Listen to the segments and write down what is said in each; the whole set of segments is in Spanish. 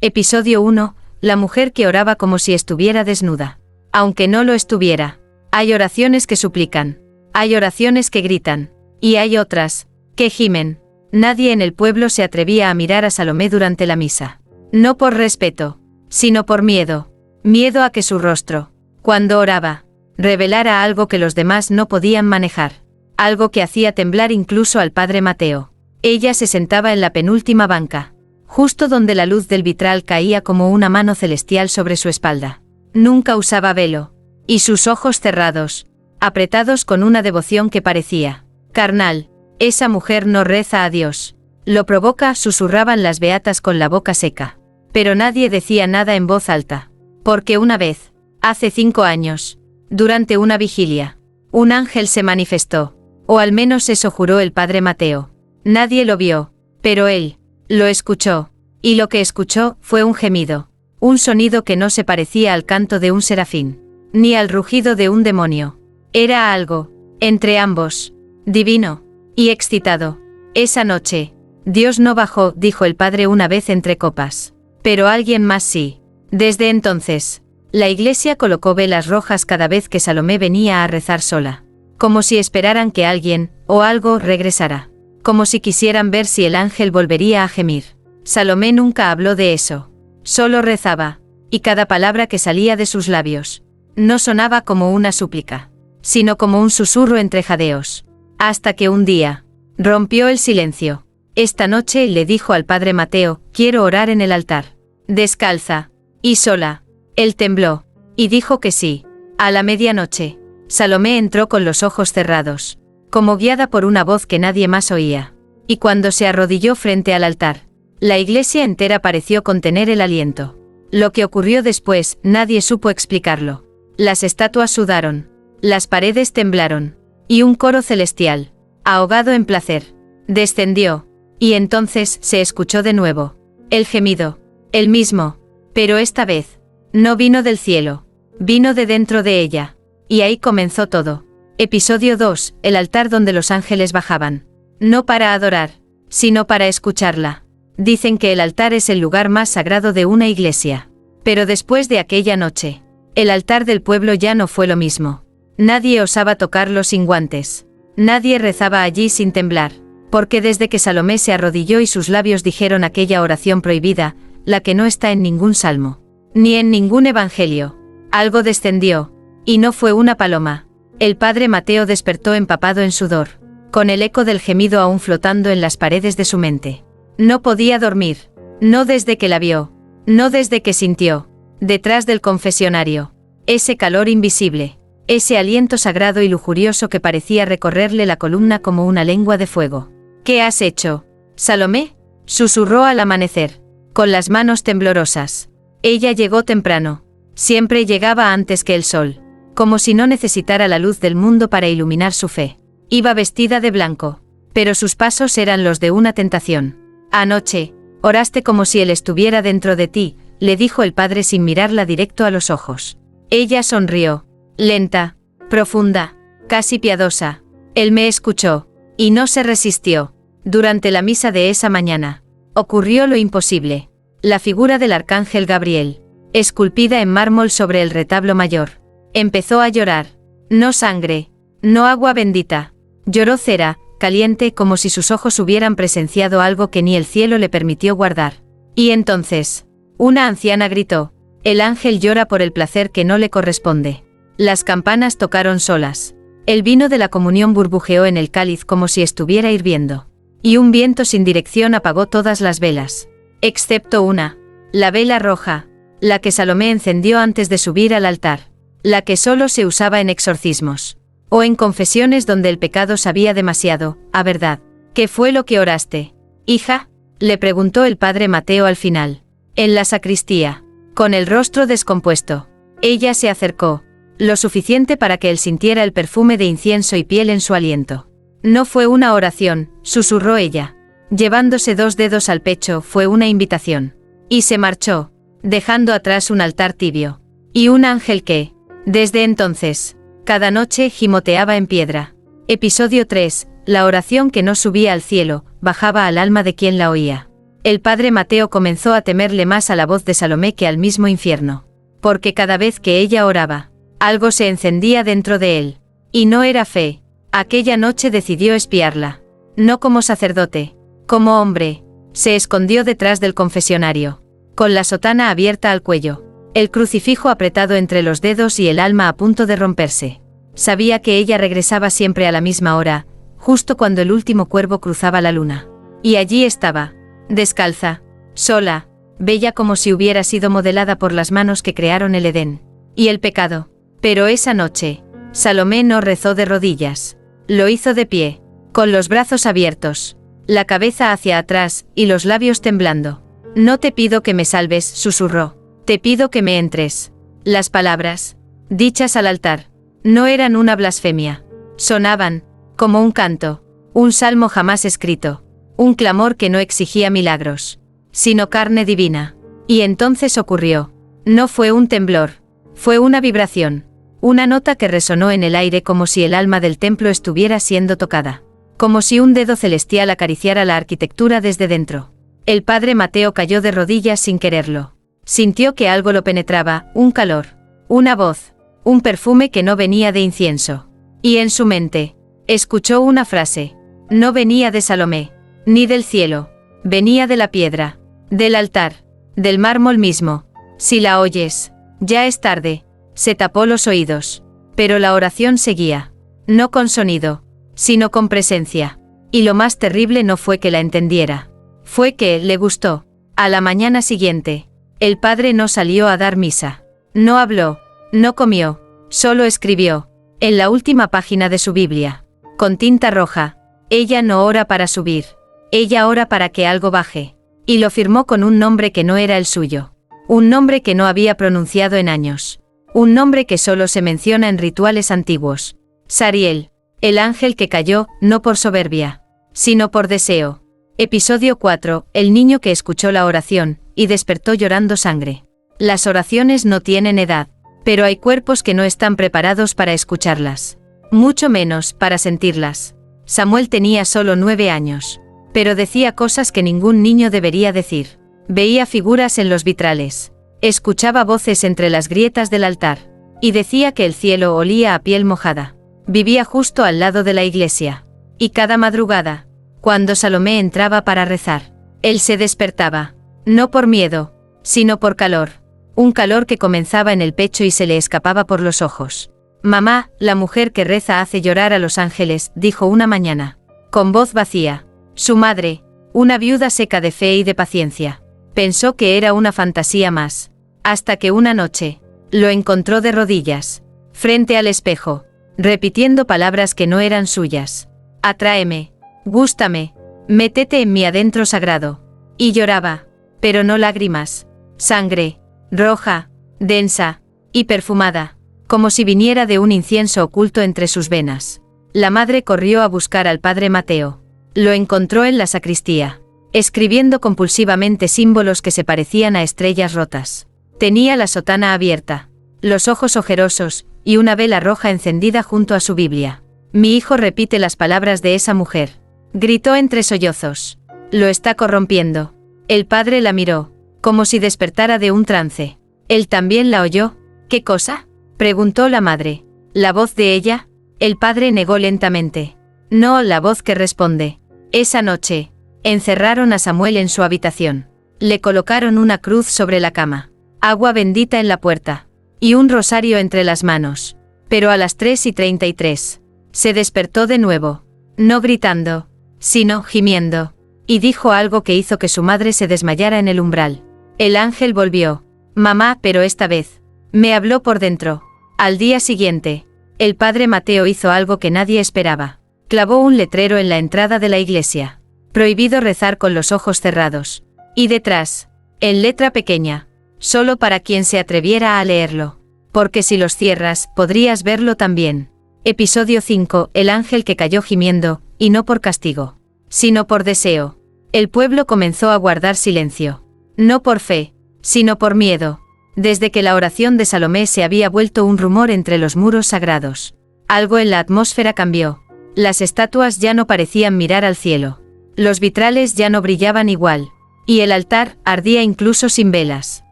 Episodio 1. La mujer que oraba como si estuviera desnuda. Aunque no lo estuviera. Hay oraciones que suplican. Hay oraciones que gritan. Y hay otras, que gimen. Nadie en el pueblo se atrevía a mirar a Salomé durante la misa. No por respeto, sino por miedo. Miedo a que su rostro, cuando oraba, revelara algo que los demás no podían manejar. Algo que hacía temblar incluso al padre Mateo. Ella se sentaba en la penúltima banca, justo donde la luz del vitral caía como una mano celestial sobre su espalda. Nunca usaba velo, y sus ojos cerrados, apretados con una devoción que parecía carnal. Esa mujer no reza a Dios. Lo provoca, susurraban las beatas con la boca seca. Pero nadie decía nada en voz alta. Porque una vez, hace 5 años, durante una vigilia, un ángel se manifestó, o al menos eso juró el padre Mateo. Nadie lo vio, pero él lo escuchó, y lo que escuchó fue un gemido, un sonido que no se parecía al canto de un serafín, ni al rugido de un demonio. Era algo, entre ambos, divino y excitado. Esa noche, Dios no bajó, dijo el padre una vez entre copas, pero alguien más sí. Desde entonces, la iglesia colocó velas rojas cada vez que Salomé venía a rezar sola, como si esperaran que alguien, o algo, regresara. Como si quisieran ver si el ángel volvería a gemir. Salomé nunca habló de eso. Solo rezaba, y cada palabra que salía de sus labios no sonaba como una súplica, sino como un susurro entre jadeos. Hasta que un día rompió el silencio. Esta noche le dijo al padre Mateo, quiero orar en el altar, descalza y sola. Él tembló, y dijo que sí. A la medianoche, Salomé entró con los ojos cerrados, como guiada por una voz que nadie más oía. Y cuando se arrodilló frente al altar, la iglesia entera pareció contener el aliento. Lo que ocurrió después, nadie supo explicarlo. Las estatuas sudaron, las paredes temblaron, y un coro celestial, ahogado en placer, descendió, y entonces se escuchó de nuevo. El gemido, el mismo, pero esta vez, no vino del cielo, vino de dentro de ella. Y ahí comenzó todo. Episodio 2, el altar donde los ángeles bajaban. No para adorar, sino para escucharla. Dicen que el altar es el lugar más sagrado de una iglesia. Pero después de aquella noche, el altar del pueblo ya no fue lo mismo. Nadie osaba tocarlo sin guantes. Nadie rezaba allí sin temblar. Porque desde que Salomé se arrodilló y sus labios dijeron aquella oración prohibida, la que no está en ningún salmo, ni en ningún evangelio, algo descendió, y no fue una paloma. El padre Mateo despertó empapado en sudor, con el eco del gemido aún flotando en las paredes de su mente. No podía dormir, no desde que la vio, no desde que sintió, detrás del confesionario, ese calor invisible, ese aliento sagrado y lujurioso que parecía recorrerle la columna como una lengua de fuego. ¿Qué has hecho, Salomé?, susurró al amanecer, con las manos temblorosas. Ella llegó temprano, siempre llegaba antes que el sol, como si no necesitara la luz del mundo para iluminar su fe. Iba vestida de blanco, pero sus pasos eran los de una tentación. Anoche, oraste como si él estuviera dentro de ti, le dijo el padre sin mirarla directo a los ojos. Ella sonrió, lenta, profunda, casi piadosa. Él me escuchó, y no se resistió. Durante la misa de esa mañana, ocurrió lo imposible. La figura del arcángel Gabriel, esculpida en mármol sobre el retablo mayor, empezó a llorar. No sangre, no agua bendita. Lloró cera, caliente, como si sus ojos hubieran presenciado algo que ni el cielo le permitió guardar. Y entonces, una anciana gritó, el ángel llora por el placer que no le corresponde. Las campanas tocaron solas. El vino de la comunión burbujeó en el cáliz como si estuviera hirviendo. Y un viento sin dirección apagó todas las velas. Excepto una, la vela roja, la que Salomé encendió antes de subir al altar. La que solo se usaba en exorcismos, o en confesiones donde el pecado sabía demasiado, a verdad. ¿Qué fue lo que oraste, hija?, le preguntó el padre Mateo al final. En la sacristía, con el rostro descompuesto. Ella se acercó, lo suficiente para que él sintiera el perfume de incienso y piel en su aliento. No fue una oración, susurró ella, llevándose 2 dedos al pecho, fue una invitación. Y se marchó, dejando atrás un altar tibio, y un ángel que, desde entonces, cada noche gimoteaba en piedra. Episodio 3, la oración que no subía al cielo, bajaba al alma de quien la oía. El padre Mateo comenzó a temerle más a la voz de Salomé que al mismo infierno. Porque cada vez que ella oraba, algo se encendía dentro de él. Y no era fe. Aquella noche decidió espiarla. No como sacerdote, como hombre. Se escondió detrás del confesionario, con la sotana abierta al cuello, el crucifijo apretado entre los dedos y el alma a punto de romperse. Sabía que ella regresaba siempre a la misma hora, justo cuando el último cuervo cruzaba la luna. Y allí estaba, descalza, sola, bella como si hubiera sido modelada por las manos que crearon el Edén. Y el pecado. Pero esa noche, Salomé no rezó de rodillas. Lo hizo de pie, con los brazos abiertos, la cabeza hacia atrás y los labios temblando. No te pido que me salves, susurró. Te pido que me entres. Las palabras, dichas al altar, no eran una blasfemia. Sonaban, como un canto, un salmo jamás escrito, un clamor que no exigía milagros, sino carne divina. Y entonces ocurrió. No fue un temblor, fue una vibración, una nota que resonó en el aire como si el alma del templo estuviera siendo tocada, como si un dedo celestial acariciara la arquitectura desde dentro. El padre Mateo cayó de rodillas sin quererlo. Sintió que algo lo penetraba, un calor, una voz, un perfume que no venía de incienso. Y en su mente, escuchó una frase. No venía de Salomé, ni del cielo, venía de la piedra, del altar, del mármol mismo. Si la oyes, ya es tarde. Se tapó los oídos. Pero la oración seguía. No con sonido, sino con presencia. Y lo más terrible no fue que la entendiera. Fue que le gustó. A la mañana siguiente, el padre no salió a dar misa. No habló, no comió, solo escribió, en la última página de su Biblia, con tinta roja, ella no ora para subir, ella ora para que algo baje. Y lo firmó con un nombre que no era el suyo. Un nombre que no había pronunciado en años. Un nombre que solo se menciona en rituales antiguos. Sariel, el ángel que cayó, no por soberbia, sino por deseo. Episodio 4, el niño que escuchó la oración, y despertó llorando sangre. Las oraciones no tienen edad, pero hay cuerpos que no están preparados para escucharlas. Mucho menos para sentirlas. Samuel tenía solo 9 años, pero decía cosas que ningún niño debería decir. Veía figuras en los vitrales. Escuchaba voces entre las grietas del altar. Y decía que el cielo olía a piel mojada. Vivía justo al lado de la iglesia. Y cada madrugada, cuando Salomé entraba para rezar, él se despertaba. No por miedo, sino por calor. Un calor que comenzaba en el pecho y se le escapaba por los ojos. Mamá, la mujer que reza hace llorar a los ángeles, dijo una mañana, con voz vacía. Su madre, una viuda seca de fe y de paciencia, pensó que era una fantasía más. Hasta que una noche, lo encontró de rodillas, frente al espejo, repitiendo palabras que no eran suyas. Atráeme, gústame, métete en mi adentro sagrado. Y lloraba, pero no lágrimas, sangre, roja, densa, y perfumada, como si viniera de un incienso oculto entre sus venas. La madre corrió a buscar al padre Mateo. Lo encontró en la sacristía, escribiendo compulsivamente símbolos que se parecían a estrellas rotas. Tenía la sotana abierta, los ojos ojerosos, y una vela roja encendida junto a su Biblia. Mi hijo repite las palabras de esa mujer, gritó entre sollozos. Lo está corrompiendo. El padre la miró, como si despertara de un trance. ¿Él también la oyó? ¿Qué cosa?, preguntó la madre. ¿La voz de ella? El padre negó lentamente. No, la voz que responde. Esa noche, encerraron a Samuel en su habitación. Le colocaron una cruz sobre la cama, agua bendita en la puerta, y un rosario entre las manos. Pero a las 3:33, se despertó de nuevo, no gritando, sino gimiendo, y dijo algo que hizo que su madre se desmayara en el umbral. El ángel volvió. Mamá, pero esta vez, me habló por dentro. Al día siguiente, el padre Mateo hizo algo que nadie esperaba. Clavó un letrero en la entrada de la iglesia. Prohibido rezar con los ojos cerrados. Y detrás, en letra pequeña, solo para quien se atreviera a leerlo. Porque si los cierras, podrías verlo también. Episodio 5, el ángel que cayó gimiendo, y no por castigo, sino por deseo. El pueblo comenzó a guardar silencio. No por fe, sino por miedo. Desde que la oración de Salomé se había vuelto un rumor entre los muros sagrados. Algo en la atmósfera cambió. Las estatuas ya no parecían mirar al cielo. Los vitrales ya no brillaban igual. y el altar ardía incluso sin velas.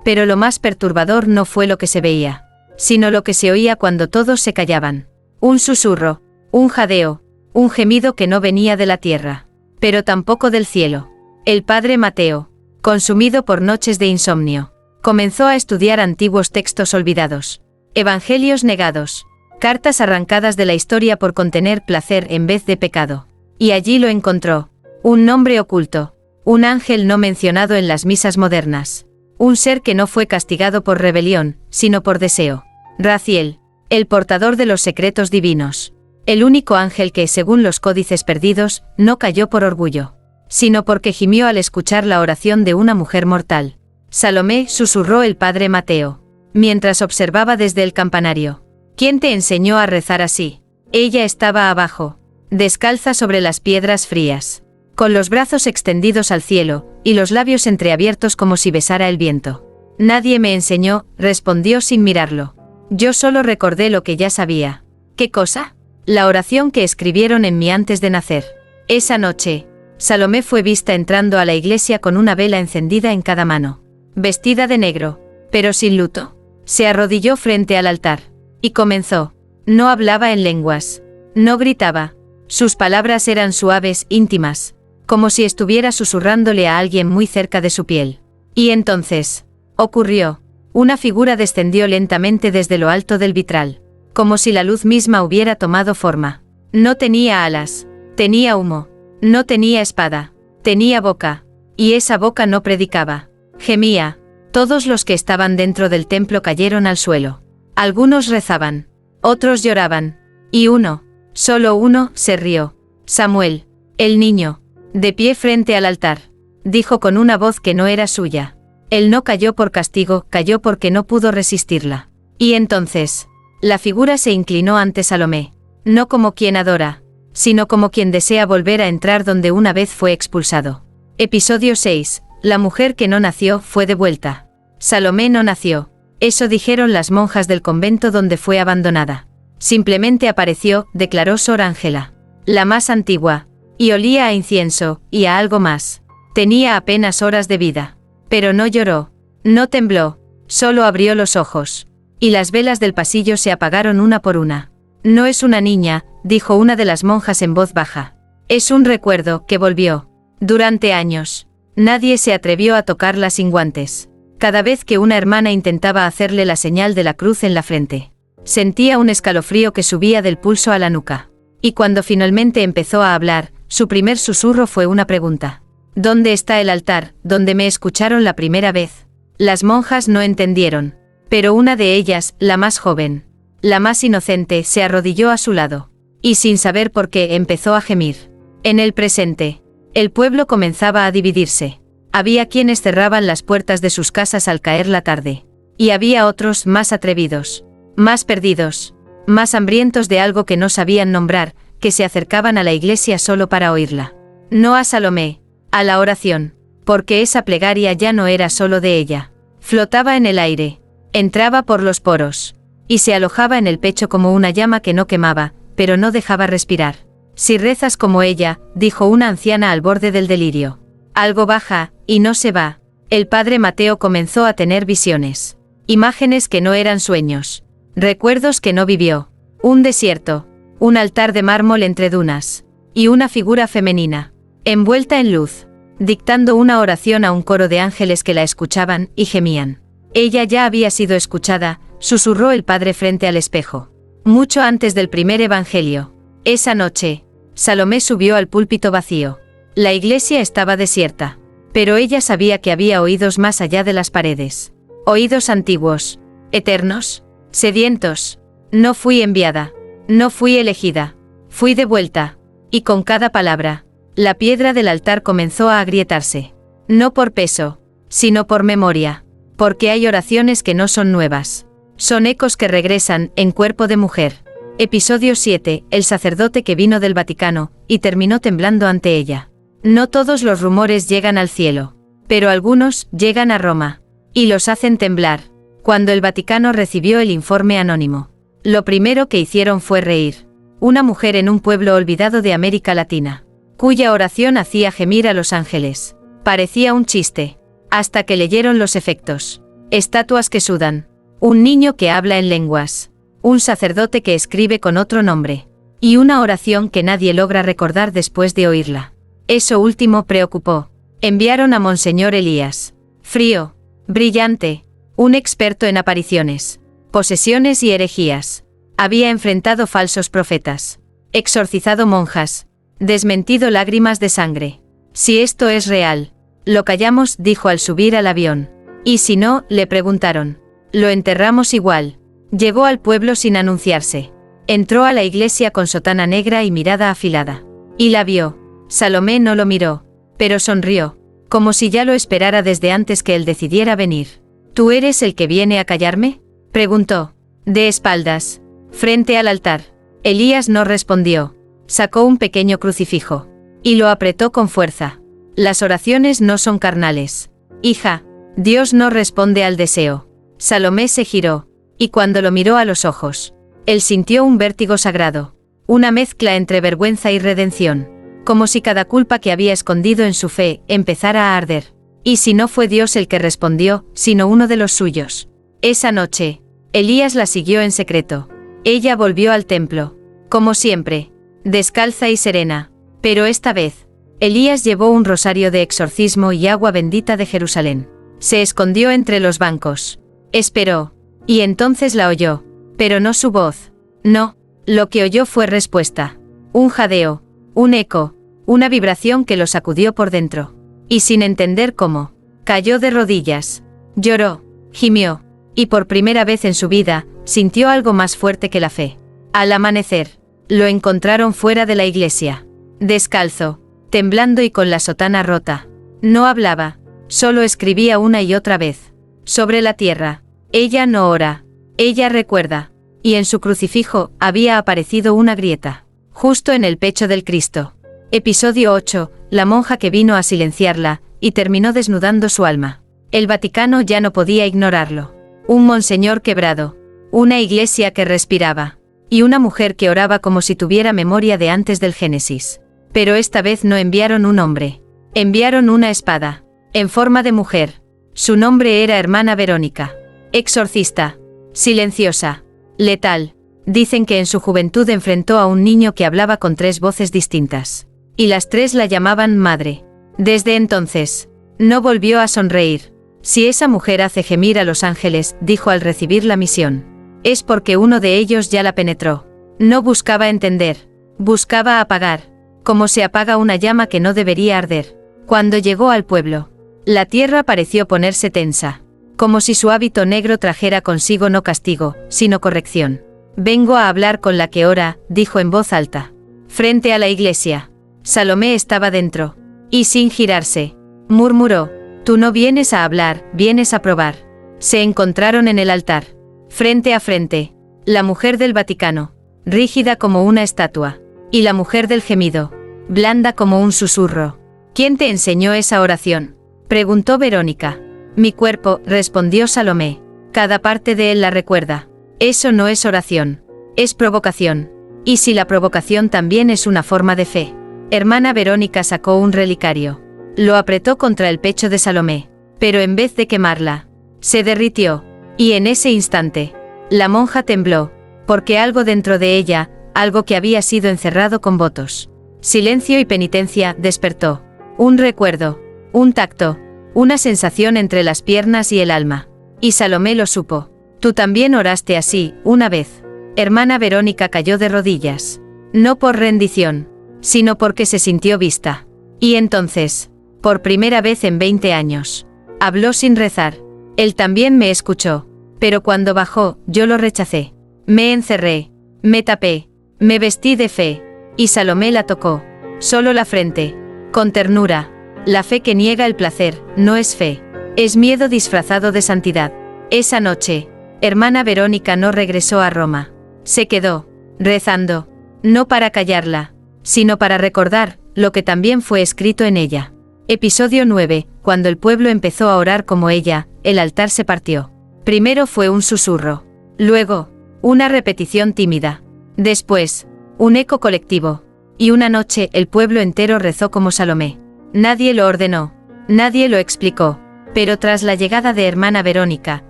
Pero lo más perturbador no fue lo que se veía, sino lo que se oía cuando todos se callaban. Un susurro, un jadeo, un gemido que no venía de la tierra, pero tampoco del cielo. El padre Mateo, consumido por noches de insomnio, comenzó a estudiar antiguos textos olvidados, evangelios negados, cartas arrancadas de la historia por contener placer en vez de pecado. Y allí lo encontró, un nombre oculto, un ángel no mencionado en las misas modernas, un ser que no fue castigado por rebelión, sino por deseo. Raziel, el portador de los secretos divinos, el único ángel que, según los códices perdidos, no cayó por orgullo, sino porque gimió al escuchar la oración de una mujer mortal. Salomé, susurró el padre Mateo, mientras observaba desde el campanario. ¿Quién te enseñó a rezar así? Ella estaba abajo, descalza sobre las piedras frías, con los brazos extendidos al cielo, y los labios entreabiertos como si besara el viento. Nadie me enseñó, respondió sin mirarlo. Yo solo recordé lo que ya sabía. ¿Qué cosa? La oración que escribieron en mí antes de nacer. Esa noche, Salomé fue vista entrando a la iglesia con una vela encendida en cada mano. Vestida de negro, pero sin luto. Se arrodilló frente al altar, y comenzó. No hablaba en lenguas. No gritaba. Sus palabras eran suaves, íntimas, como si estuviera susurrándole a alguien muy cerca de su piel. Y entonces, ocurrió. Una figura descendió lentamente desde lo alto del vitral, como si la luz misma hubiera tomado forma. No tenía alas, tenía humo. No tenía espada, tenía boca, y esa boca no predicaba. Gemía. Todos los que estaban dentro del templo cayeron al suelo. Algunos rezaban, otros lloraban, y uno, solo uno, se rió. Samuel, el niño, de pie frente al altar, dijo con una voz que no era suya. Él no cayó por castigo, cayó porque no pudo resistirla. Y entonces, la figura se inclinó ante Salomé, no como quien adora, sino como quien desea volver a entrar donde una vez fue expulsado. Episodio 6. La mujer que no nació fue devuelta. Salomé no nació. Eso dijeron las monjas del convento donde fue abandonada. Simplemente apareció, declaró Sor Ángela, la más antigua, y olía a incienso, y a algo más. Tenía apenas horas de vida. Pero no lloró, no tembló, solo abrió los ojos. Y las velas del pasillo se apagaron una por una. No es una niña, dijo una de las monjas en voz baja. Es un recuerdo que volvió. Durante años, nadie se atrevió a tocarla sin guantes. Cada vez que una hermana intentaba hacerle la señal de la cruz en la frente, sentía un escalofrío que subía del pulso a la nuca. Y cuando finalmente empezó a hablar, su primer susurro fue una pregunta. ¿Dónde está el altar, donde me escucharon la primera vez? Las monjas no entendieron, pero una de ellas, la más joven, la más inocente, se arrodilló a su lado, y sin saber por qué empezó a gemir. En el presente, el pueblo comenzaba a dividirse. Había quienes cerraban las puertas de sus casas al caer la tarde, y había otros más atrevidos, más perdidos, más hambrientos de algo que no sabían nombrar, que se acercaban a la iglesia solo para oírla. No a Salomé, a la oración, porque esa plegaria ya no era solo de ella. Flotaba en el aire, entraba por los poros, y se alojaba en el pecho como una llama que no quemaba, pero no dejaba respirar. Si rezas como ella, dijo una anciana al borde del delirio, algo baja, y no se va. El padre Mateo comenzó a tener visiones. Imágenes que no eran sueños. Recuerdos que no vivió. Un desierto, un altar de mármol entre dunas, y una figura femenina, envuelta en luz, dictando una oración a un coro de ángeles que la escuchaban y gemían. Ella ya había sido escuchada, susurró el padre frente al espejo. Mucho antes del primer evangelio. Esa noche, Salomé subió al púlpito vacío. La iglesia estaba desierta, pero ella sabía que había oídos más allá de las paredes. Oídos antiguos, eternos, sedientos. No fui enviada, no fui elegida, fui devuelta. Y con cada palabra, la piedra del altar comenzó a agrietarse. No por peso, sino por memoria, porque hay oraciones que no son nuevas. Son ecos que regresan, en cuerpo de mujer. Episodio 7. El sacerdote que vino del Vaticano, y terminó temblando ante ella. No todos los rumores llegan al cielo, pero algunos llegan a Roma, y los hacen temblar. Cuando el Vaticano recibió el informe anónimo, lo primero que hicieron fue reír. Una mujer en un pueblo olvidado de América Latina, cuya oración hacía gemir a los ángeles, Parecía un chiste. Hasta que leyeron los efectos. Estatuas que sudan. Un niño que habla en lenguas. Un sacerdote que escribe con otro nombre. Y una oración que nadie logra recordar después de oírla. Eso último preocupó. Enviaron a Monseñor Elías. Frío. Brillante. Un experto en apariciones. Posesiones y herejías. Había enfrentado falsos profetas. Exorcizado monjas. Desmentido lágrimas de sangre. Si esto es real. Lo callamos, dijo al subir al avión. Y si no, le preguntaron. Lo enterramos igual. Llegó al pueblo sin anunciarse. Entró a la iglesia con sotana negra y mirada afilada. Y la vio. Salomé no lo miró, pero sonrió, como si ya lo esperara desde antes que él decidiera venir. ¿Tú eres el que viene a callarme?, preguntó. De espaldas, frente al altar. Elías no respondió. Sacó un pequeño crucifijo. Y lo apretó con fuerza. Las oraciones no son carnales. Hija, Dios no responde al deseo. Salomé se giró, y cuando lo miró a los ojos, él sintió un vértigo sagrado. Una mezcla entre vergüenza y redención. Como si cada culpa que había escondido en su fe empezara a arder. Y si no fue Dios el que respondió, sino uno de los suyos. Esa noche, Elías la siguió en secreto. Ella volvió al templo. Como siempre. Descalza y serena. Pero esta vez, Elías llevó un rosario de exorcismo y agua bendita de Jerusalén. Se escondió entre los bancos. Esperó. Y entonces la oyó. Pero no su voz. No. Lo que oyó fue respuesta. Un jadeo. Un eco. Una vibración que lo sacudió por dentro. Y sin entender cómo, cayó de rodillas. Lloró. Gimió. Y por primera vez en su vida, sintió algo más fuerte que la fe. Al amanecer, lo encontraron fuera de la iglesia. Descalzo. Temblando y con la sotana rota. No hablaba. Solo escribía una y otra vez. Sobre la tierra. Ella no ora. Ella recuerda. Y en su crucifijo había aparecido una grieta. Justo en el pecho del Cristo. Episodio 8. La monja que vino a silenciarla, y terminó desnudando su alma. El Vaticano ya no podía ignorarlo. Un monseñor quebrado. Una iglesia que respiraba. Y una mujer que oraba como si tuviera memoria de antes del Génesis. Pero esta vez no enviaron un hombre. Enviaron una espada. En forma de mujer. Su nombre era Hermana Verónica. Exorcista. Silenciosa. Letal. Dicen que en su juventud enfrentó a un niño que hablaba con 3 voces distintas. Y las 3 la llamaban madre. Desde entonces, no volvió a sonreír. Si esa mujer hace gemir a los ángeles, dijo al recibir la misión, es porque uno de ellos ya la penetró. No buscaba entender. Buscaba apagar. Como se apaga una llama que no debería arder. Cuando llegó al pueblo, la tierra pareció ponerse tensa. Como si su hábito negro trajera consigo no castigo, sino corrección. Vengo a hablar con la que ora, dijo en voz alta. Frente a la iglesia. Salomé estaba dentro. Y sin girarse, murmuró, tú no vienes a hablar, vienes a probar. Se encontraron en el altar. Frente a frente. La mujer del Vaticano. Rígida como una estatua. Y la mujer del gemido. Blanda como un susurro. ¿Quién te enseñó esa oración?, preguntó Verónica. Mi cuerpo, respondió Salomé. Cada parte de él la recuerda. Eso no es oración. Es provocación. ¿Y si la provocación también es una forma de fe? Hermana Verónica sacó un relicario. Lo apretó contra el pecho de Salomé. Pero en vez de quemarla, se derritió. Y en ese instante, la monja tembló. Porque algo dentro de ella, algo que había sido encerrado con votos, silencio y penitencia, despertó. Un recuerdo. Un tacto. Una sensación entre las piernas y el alma. Y Salomé lo supo. Tú también oraste así, una vez. Hermana Verónica cayó de rodillas. No por rendición, sino porque se sintió vista. Y entonces, por primera vez en 20 años, habló sin rezar. Él también me escuchó. Pero cuando bajó, yo lo rechacé. Me encerré. Me tapé. Me vestí de fe. Y Salomé la tocó. Solo la frente. Con ternura. La fe que niega el placer, no es fe. Es miedo disfrazado de santidad. Esa noche, hermana Verónica no regresó a Roma. Se quedó, rezando. No para callarla, sino para recordar lo que también fue escrito en ella. Episodio 9. Cuando el pueblo empezó a orar como ella, el altar se partió. Primero fue un susurro. Luego, una repetición tímida. Después, un eco colectivo. Y una noche el pueblo entero rezó como Salomé. Nadie lo ordenó. Nadie lo explicó. Pero tras la llegada de hermana Verónica,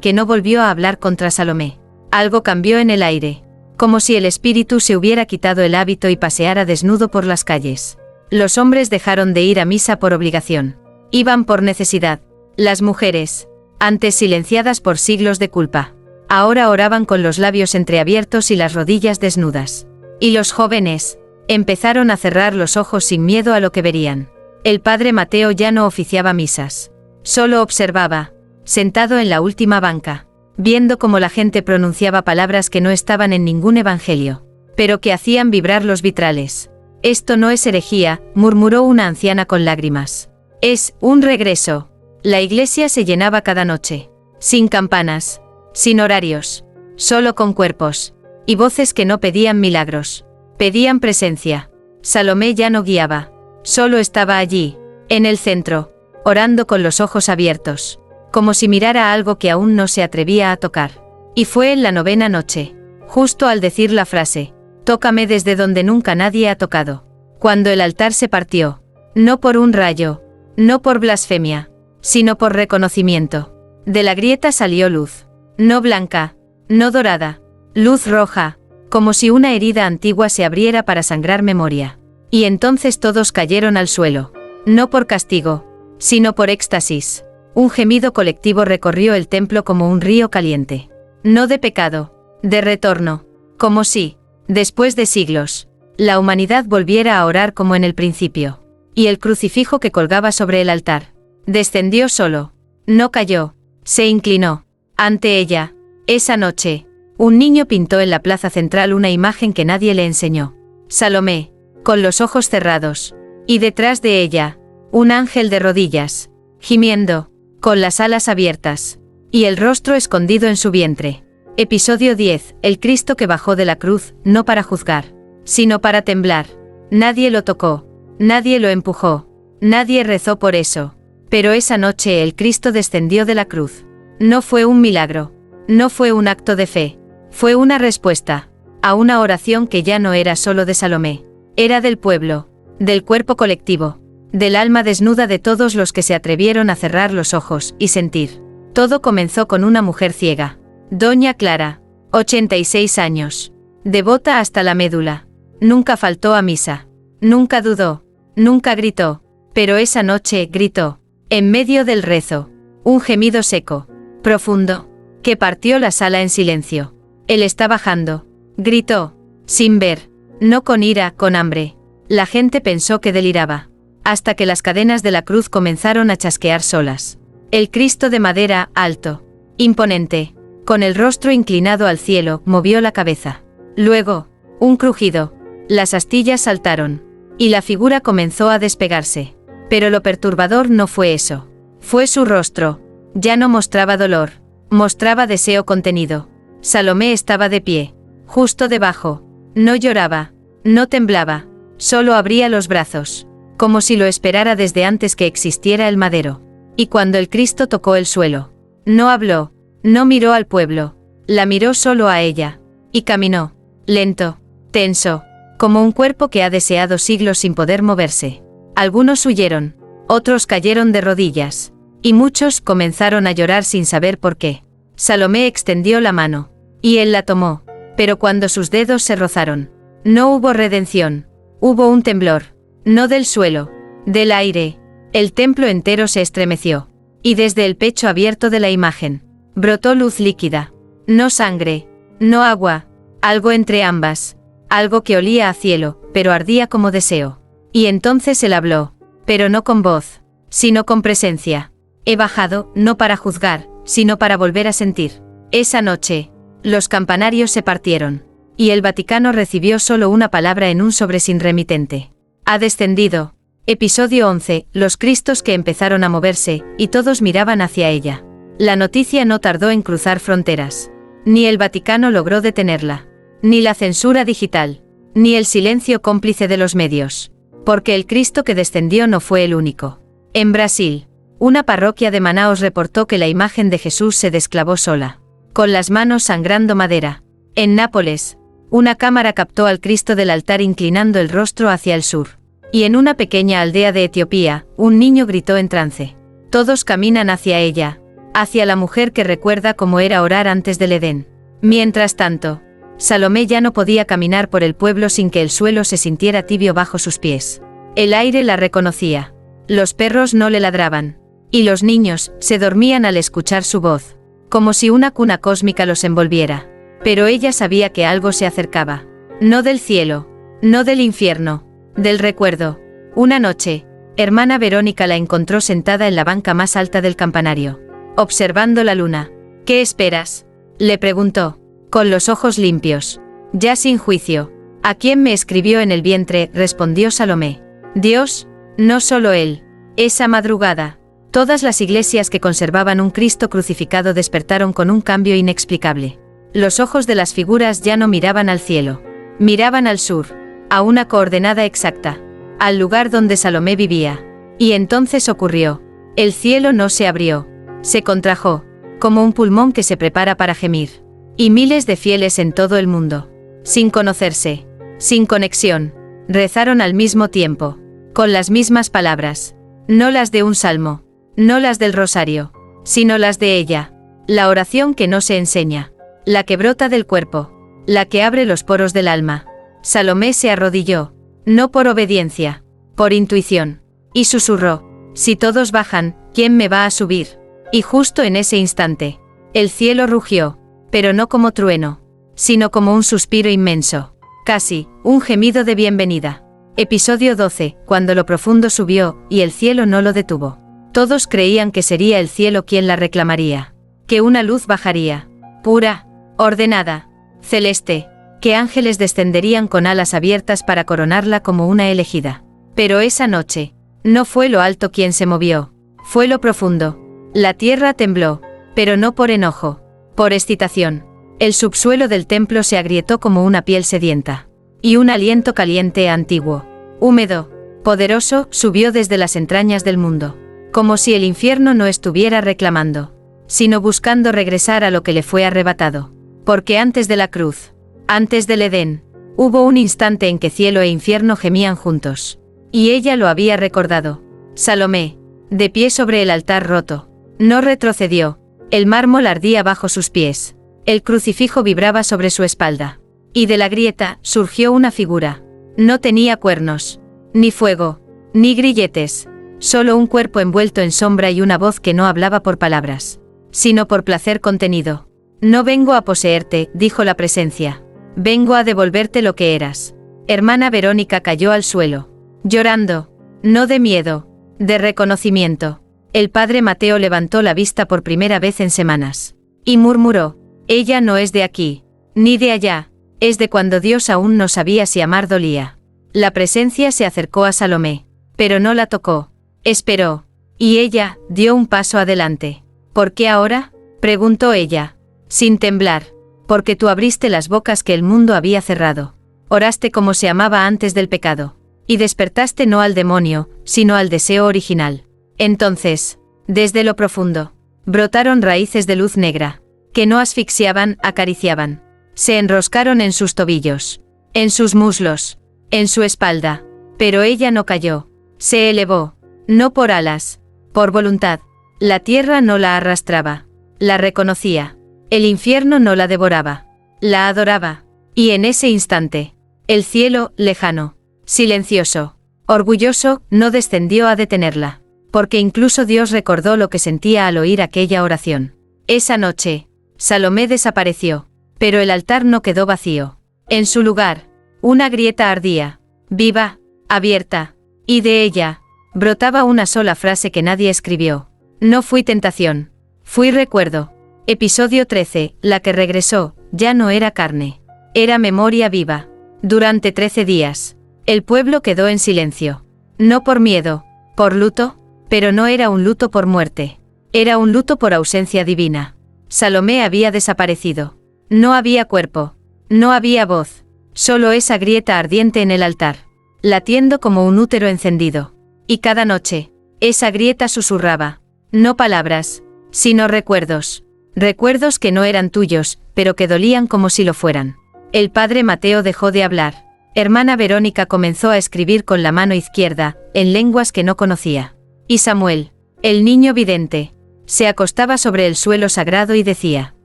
que no volvió a hablar contra Salomé, algo cambió en el aire. Como si el espíritu se hubiera quitado el hábito y paseara desnudo por las calles. Los hombres dejaron de ir a misa por obligación. Iban por necesidad. Las mujeres, antes silenciadas por siglos de culpa, ahora oraban con los labios entreabiertos y las rodillas desnudas. Y los jóvenes empezaron a cerrar los ojos sin miedo a lo que verían. El padre Mateo ya no oficiaba misas. Solo observaba, sentado en la última banca, viendo cómo la gente pronunciaba palabras que no estaban en ningún evangelio, pero que hacían vibrar los vitrales. Esto no es herejía, murmuró una anciana con lágrimas. Es un regreso. La iglesia se llenaba cada noche, sin campanas, sin horarios, solo con cuerpos, y voces que no pedían milagros, pedían presencia. Salomé ya no guiaba, solo estaba allí, en el centro, orando con los ojos abiertos, como si mirara algo que aún no se atrevía a tocar. Y fue en la 9ª noche, justo al decir la frase, tócame desde donde nunca nadie ha tocado, cuando el altar se partió, no por un rayo, no por blasfemia, sino por reconocimiento. De la grieta salió luz, no blanca, no dorada, luz roja, como si una herida antigua se abriera para sangrar memoria. Y entonces todos cayeron al suelo, no por castigo, sino por éxtasis. Un gemido colectivo recorrió el templo como un río caliente. No de pecado, de retorno, como si, después de siglos, la humanidad volviera a orar como en el principio. Y el crucifijo que colgaba sobre el altar descendió solo, no cayó, se inclinó. Ante ella, esa noche, un niño pintó en la plaza central una imagen que nadie le enseñó. Salomé, con los ojos cerrados, y detrás de ella, un ángel de rodillas, gimiendo, con las alas abiertas, y el rostro escondido en su vientre. Episodio 10. El Cristo que bajó de la cruz, no para juzgar, sino para temblar. Nadie lo tocó, nadie lo empujó, nadie rezó por eso. Pero esa noche el Cristo descendió de la cruz. No fue un milagro, no fue un acto de fe, fue una respuesta a una oración que ya no era solo de Salomé, era del pueblo, del cuerpo colectivo, del alma desnuda de todos los que se atrevieron a cerrar los ojos y sentir. Todo comenzó con una mujer ciega, Doña Clara, 86 años, devota hasta la médula. Nunca faltó a misa, nunca dudó, nunca gritó, pero esa noche gritó. En medio del rezo, un gemido seco, profundo, que partió la sala en silencio. Él está bajando, gritó, sin ver, no con ira, con hambre. La gente pensó que deliraba, hasta que las cadenas de la cruz comenzaron a chasquear solas. El Cristo de madera, alto, imponente, con el rostro inclinado al cielo, movió la cabeza. Luego, un crujido, las astillas saltaron, y la figura comenzó a despegarse. Pero lo perturbador no fue eso. Fue su rostro. Ya no mostraba dolor. Mostraba deseo contenido. Salomé estaba de pie, justo debajo. No lloraba. No temblaba. Solo abría los brazos, como si lo esperara desde antes que existiera el madero. Y cuando el Cristo tocó el suelo, no habló, no miró al pueblo, la miró solo a ella. Y caminó, lento, tenso, como un cuerpo que ha deseado siglos sin poder moverse. Algunos huyeron, otros cayeron de rodillas, y muchos comenzaron a llorar sin saber por qué. Salomé extendió la mano, y él la tomó, pero cuando sus dedos se rozaron, no hubo redención, hubo un temblor, no del suelo, del aire. El templo entero se estremeció, y desde el pecho abierto de la imagen, brotó luz líquida, no sangre, no agua, algo entre ambas, algo que olía a cielo, pero ardía como deseo. Y entonces él habló, pero no con voz, sino con presencia. He bajado, no para juzgar, sino para volver a sentir. Esa noche, los campanarios se partieron, y el Vaticano recibió solo una palabra en un sobre sin remitente. Ha descendido. Episodio 11. Los Cristos que empezaron a moverse, y todos miraban hacia ella. La noticia no tardó en cruzar fronteras. Ni el Vaticano logró detenerla, ni la censura digital, ni el silencio cómplice de los medios. Porque el Cristo que descendió no fue el único. En Brasil, una parroquia de Manaos reportó que la imagen de Jesús se desclavó sola, con las manos sangrando madera. En Nápoles, una cámara captó al Cristo del altar inclinando el rostro hacia el sur. Y en una pequeña aldea de Etiopía, un niño gritó en trance. Todos caminan hacia ella, hacia la mujer que recuerda cómo era orar antes del Edén. Mientras tanto, Salomé ya no podía caminar por el pueblo sin que el suelo se sintiera tibio bajo sus pies. El aire la reconocía. Los perros no le ladraban. Y los niños se dormían al escuchar su voz, como si una cuna cósmica los envolviera. Pero ella sabía que algo se acercaba. No del cielo, no del infierno, del recuerdo. Una noche, hermana Verónica la encontró sentada en la banca más alta del campanario, observando la luna. ¿Qué esperas?, le preguntó, con los ojos limpios, ya sin juicio. ¿A quién me escribió en el vientre?, respondió Salomé. Dios, no solo él. Esa madrugada, todas las iglesias que conservaban un Cristo crucificado despertaron con un cambio inexplicable. Los ojos de las figuras ya no miraban al cielo. Miraban al sur, a una coordenada exacta, al lugar donde Salomé vivía. Y entonces ocurrió. El cielo no se abrió. Se contrajo, como un pulmón que se prepara para gemir. Y miles de fieles en todo el mundo, sin conocerse, sin conexión, rezaron al mismo tiempo, con las mismas palabras. No las de un salmo, no las del rosario, sino las de ella. La oración que no se enseña, la que brota del cuerpo, la que abre los poros del alma. Salomé se arrodilló, no por obediencia, por intuición, y susurró: si todos bajan, ¿quién me va a subir? Y justo en ese instante, el cielo rugió, pero no como trueno, sino como un suspiro inmenso, casi un gemido de bienvenida. Episodio 12, cuando lo profundo subió, y el cielo no lo detuvo. Todos creían que sería el cielo quien la reclamaría, que una luz bajaría, pura, ordenada, celeste, que ángeles descenderían con alas abiertas para coronarla como una elegida. Pero esa noche, no fue lo alto quien se movió, fue lo profundo. La tierra tembló, pero no por enojo, por excitación. El subsuelo del templo se agrietó como una piel sedienta. Y un aliento caliente, antiguo, húmedo, poderoso, subió desde las entrañas del mundo. Como si el infierno no estuviera reclamando, sino buscando regresar a lo que le fue arrebatado. Porque antes de la cruz, antes del Edén, hubo un instante en que cielo e infierno gemían juntos. Y ella lo había recordado. Salomé, de pie sobre el altar roto, no retrocedió. El mármol ardía bajo sus pies. El crucifijo vibraba sobre su espalda. Y de la grieta surgió una figura. No tenía cuernos, ni fuego, ni grilletes, solo un cuerpo envuelto en sombra y una voz que no hablaba por palabras, sino por placer contenido. No vengo a poseerte, dijo la presencia. Vengo a devolverte lo que eras. Hermana Verónica cayó al suelo, llorando, no de miedo, de reconocimiento. El padre Mateo levantó la vista por primera vez en semanas, y murmuró: ella no es de aquí, ni de allá. Es de cuando Dios aún no sabía si amar dolía. La presencia se acercó a Salomé, pero no la tocó. Esperó, y ella dio un paso adelante. ¿Por qué ahora?, preguntó ella, sin temblar. Porque tú abriste las bocas que el mundo había cerrado. Oraste como se amaba antes del pecado. Y despertaste no al demonio, sino al deseo original. Entonces, desde lo profundo, brotaron raíces de luz negra, que no asfixiaban, acariciaban. Se enroscaron en sus tobillos, en sus muslos, en su espalda. Pero ella no cayó. Se elevó, no por alas, por voluntad. La tierra no la arrastraba, la reconocía. El infierno no la devoraba, la adoraba. Y en ese instante, el cielo, lejano, silencioso, orgulloso, no descendió a detenerla. Porque incluso Dios recordó lo que sentía al oír aquella oración. Esa noche, Salomé desapareció. Pero el altar no quedó vacío. En su lugar, una grieta ardía, viva, abierta, y de ella brotaba una sola frase que nadie escribió. No fui tentación, fui recuerdo. Episodio 13, la que regresó, ya no era carne, era memoria viva. Durante 13 días, el pueblo quedó en silencio. No por miedo, por luto, pero no era un luto por muerte. Era un luto por ausencia divina. Salomé había desaparecido. No había cuerpo, no había voz, solo esa grieta ardiente en el altar, latiendo como un útero encendido. Y cada noche, esa grieta susurraba, no palabras, sino recuerdos. Recuerdos que no eran tuyos, pero que dolían como si lo fueran. El padre Mateo dejó de hablar. Hermana Verónica comenzó a escribir con la mano izquierda, en lenguas que no conocía. Y Samuel, el niño vidente, se acostaba sobre el suelo sagrado y decía: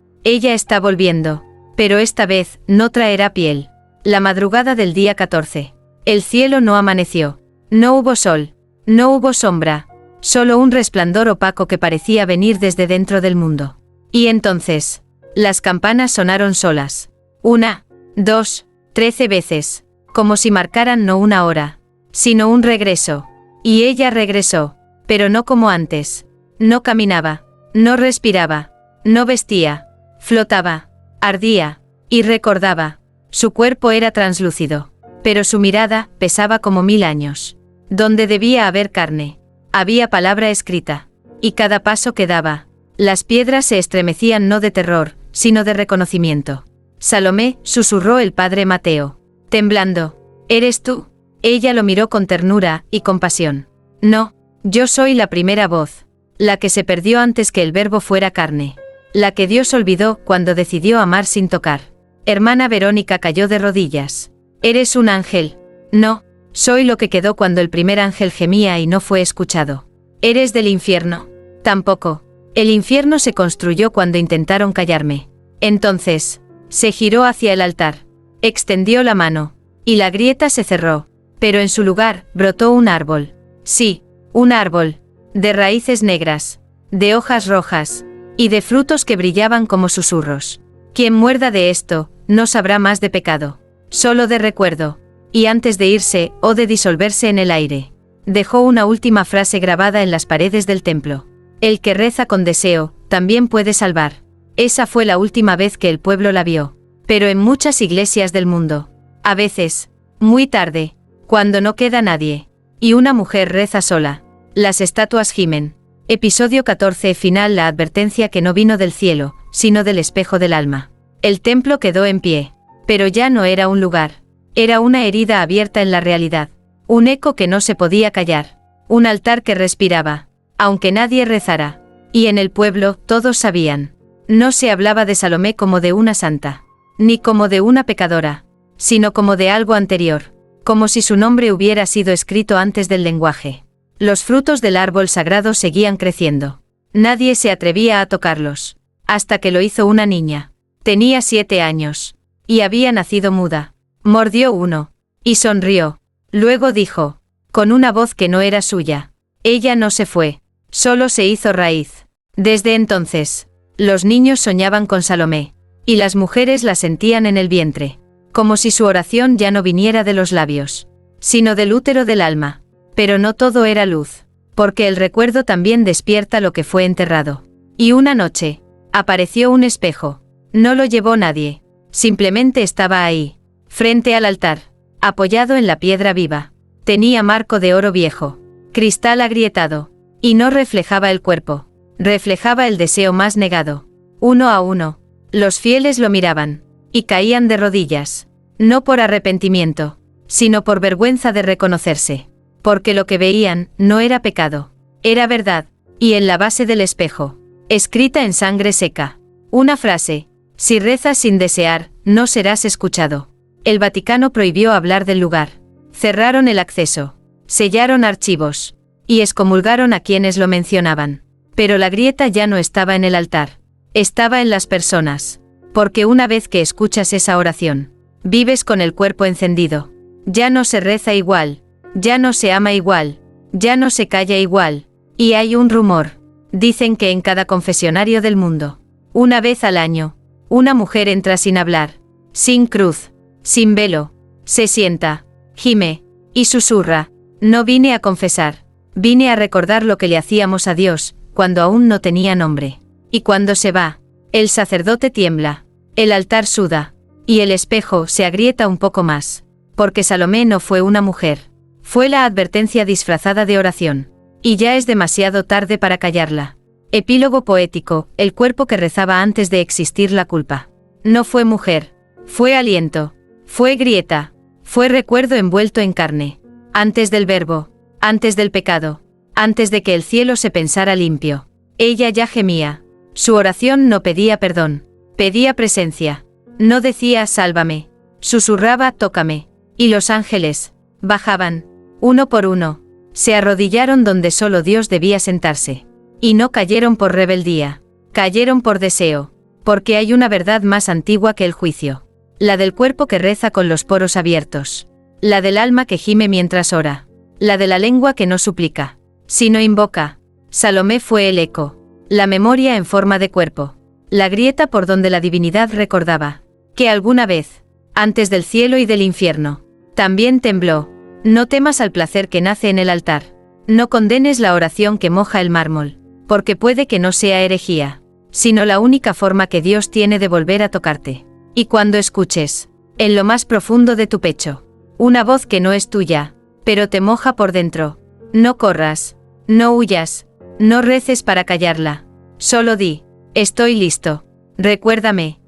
ella está volviendo, pero esta vez no traerá piel. La madrugada del día 14. El cielo no amaneció. No hubo sol. No hubo sombra. Solo un resplandor opaco que parecía venir desde dentro del mundo. Y entonces, las campanas sonaron solas. 1, 2, 13 veces, como si marcaran no una hora, sino un regreso. Y ella regresó, pero no como antes. No caminaba, no respiraba, no vestía, flotaba, ardía, y recordaba. Su cuerpo era translúcido, pero su mirada pesaba como 1000 años. Donde debía haber carne, había palabra escrita. Y cada paso que daba, las piedras se estremecían no de terror, sino de reconocimiento. Salomé, susurró el padre Mateo, temblando. ¿Eres tú? Ella lo miró con ternura y compasión. No, yo soy la primera voz, la que se perdió antes que el verbo fuera carne, la que Dios olvidó cuando decidió amar sin tocar. Hermana Verónica cayó de rodillas. ¿Eres un ángel? No, soy lo que quedó cuando el primer ángel gemía y no fue escuchado. ¿Eres del infierno? Tampoco. El infierno se construyó cuando intentaron callarme. Entonces, se giró hacia el altar, extendió la mano, y la grieta se cerró, pero en su lugar brotó un árbol. Sí, un árbol, de raíces negras, de hojas rojas, y de frutos que brillaban como susurros. Quien muerda de esto, no sabrá más de pecado, solo de recuerdo. Y antes de irse, o de disolverse en el aire, dejó una última frase grabada en las paredes del templo. El que reza con deseo, también puede salvar. Esa fue la última vez que el pueblo la vio. Pero en muchas iglesias del mundo, a veces, muy tarde, cuando no queda nadie, y una mujer reza sola, las estatuas gimen. Episodio 14. Final. La advertencia que no vino del cielo, sino del espejo del alma. El templo quedó en pie, pero ya no era un lugar. Era una herida abierta en la realidad. Un eco que no se podía callar. Un altar que respiraba, aunque nadie rezara. Y en el pueblo, todos sabían. No se hablaba de Salomé como de una santa, ni como de una pecadora, sino como de algo anterior, como si su nombre hubiera sido escrito antes del lenguaje. Los frutos del árbol sagrado seguían creciendo. Nadie se atrevía a tocarlos, hasta que lo hizo una niña. Tenía 7 años, y había nacido muda. Mordió uno, y sonrió. Luego dijo, con una voz que no era suya. Ella no se fue, solo se hizo raíz. Desde entonces, los niños soñaban con Salomé, y las mujeres la sentían en el vientre, como si su oración ya no viniera de los labios, sino del útero del alma. Pero no todo era luz, porque el recuerdo también despierta lo que fue enterrado. Y una noche, apareció un espejo. No lo llevó nadie, simplemente estaba ahí, frente al altar, apoyado en la piedra viva. Tenía marco de oro viejo, cristal agrietado, y no reflejaba el cuerpo, reflejaba el deseo más negado. Uno a uno, los fieles lo miraban, y caían de rodillas, no por arrepentimiento, sino por vergüenza de reconocerse, porque lo que veían no era pecado, era verdad. Y en la base del espejo, escrita en sangre seca, una frase: si rezas sin desear, no serás escuchado. El Vaticano prohibió hablar del lugar, cerraron el acceso, sellaron archivos, y excomulgaron a quienes lo mencionaban. Pero la grieta ya no estaba en el altar, estaba en las personas, porque una vez que escuchas esa oración, vives con el cuerpo encendido. Ya no se reza igual, ya no se ama igual, ya no se calla igual. Y hay un rumor, dicen que en cada confesionario del mundo, una vez al año, una mujer entra sin hablar, sin cruz, sin velo, se sienta, gime, y susurra: no vine a confesar, vine a recordar lo que le hacíamos a Dios, cuando aún no tenía nombre. Y cuando se va, el sacerdote tiembla, el altar suda, y el espejo se agrieta un poco más, porque Salomé no fue una mujer, fue la advertencia disfrazada de oración. Y ya es demasiado tarde para callarla. Epílogo poético: el cuerpo que rezaba antes de existir la culpa. No fue mujer, fue aliento, fue grieta, fue recuerdo envuelto en carne. Antes del verbo, antes del pecado, antes de que el cielo se pensara limpio. Ella ya gemía. Su oración no pedía perdón, pedía presencia. No decía sálvame, susurraba tócame. Y los ángeles bajaban, uno por uno, se arrodillaron donde solo Dios debía sentarse. Y no cayeron por rebeldía, cayeron por deseo, porque hay una verdad más antigua que el juicio. La del cuerpo que reza con los poros abiertos. La del alma que gime mientras ora. La de la lengua que no suplica, sino invoca. Salomé fue el eco. La memoria en forma de cuerpo. La grieta por donde la divinidad recordaba que alguna vez, antes del cielo y del infierno, también tembló. No temas al placer que nace en el altar. No condenes la oración que moja el mármol, porque puede que no sea herejía, sino la única forma que Dios tiene de volver a tocarte. Y cuando escuches, en lo más profundo de tu pecho, una voz que no es tuya, pero te moja por dentro, no corras, no huyas, no reces para callarla, solo di, estoy listo, recuérdame,